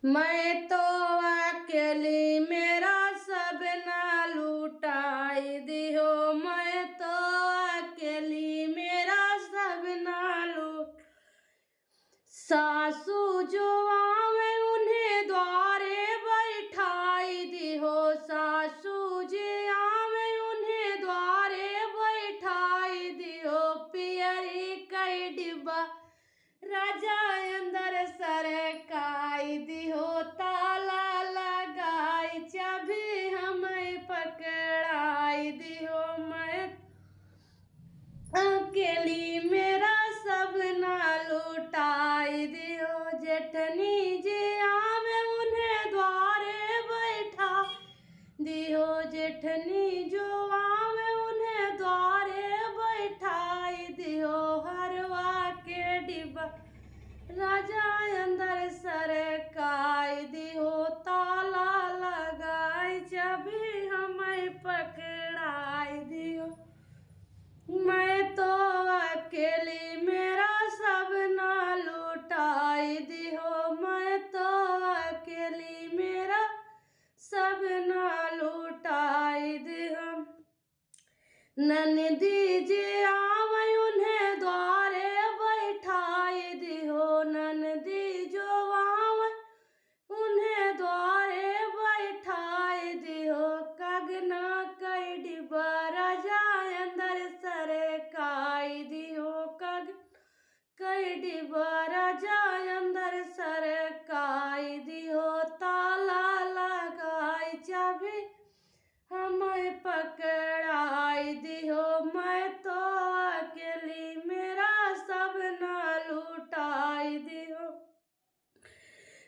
मैं तो अकेली मेरा सब ना लुटाई दियो। मैं तो अकेली मेरा सब ना लूट। सासू जो आवे उन्हें द्वारे बैठाई दिहो। सासू जी आवे उन्हें द्वारे बैठाई दिहो। पियरी कई डिब्बा राजा अंदर सरकाई दिहो। ताला लगाई चाबी हमें पकड़ाई दिहो। मैं अकेली मेरा सब ना लुटाई दियो। जेठनी जी आवे उन्हें द्वारे बैठा दियो। जेठनी जो आवे उन्हें द्वारे बैठाई दियो। हरवा के डिब्बा राजा अंदर सरकाई दियो। ताला लगाई चाबी हमें पकड़ाई दियो। मैं तो अकेली मेरा सब ना लुटाई दिहो। मैं तो अकेली मेरा सब ना लुटाई दिहो। ननदी जी आवे उन्हें द्वारे बैठाई दिहो। ननदी जो आवे उन्हें द्वारे बैठाई दिहो। कगना कई डिब्बा राजा अंदर सरकाई दिहो। कग कई डिब्बा राजा अंदर सरकाई दिहो। ताला लगाई चाबी हमें पकड़ाई दिहो। मैं तो अकेली मेरा सब ना लुटाई दिहो।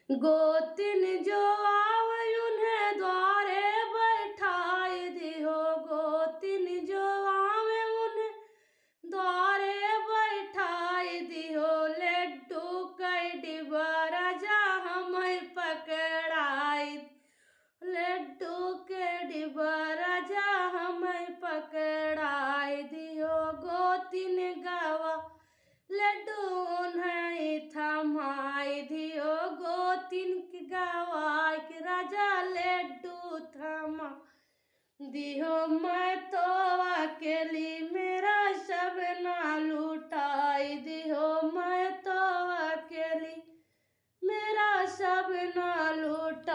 गोतिन जो आवे उन्हें द्वारे बैठाई दिहो। गोतिन जो आवे उन्हें द्वारे बैठाई दिहो। लड्डू कई डिब्बा राजा हमें पकड़ाई। लड्डू के डिब्बा राजा हमें पकड़ाई दियो। गोतिन गवा लड्डू उन्हें थमाई दियो। गोतिन की गवाई के राजा लड्डू थमा दियो। मैं तो अकेली मेरा सब ना लुटाई दियो। मैं तो अकेली मेरा सब ना लुटाई।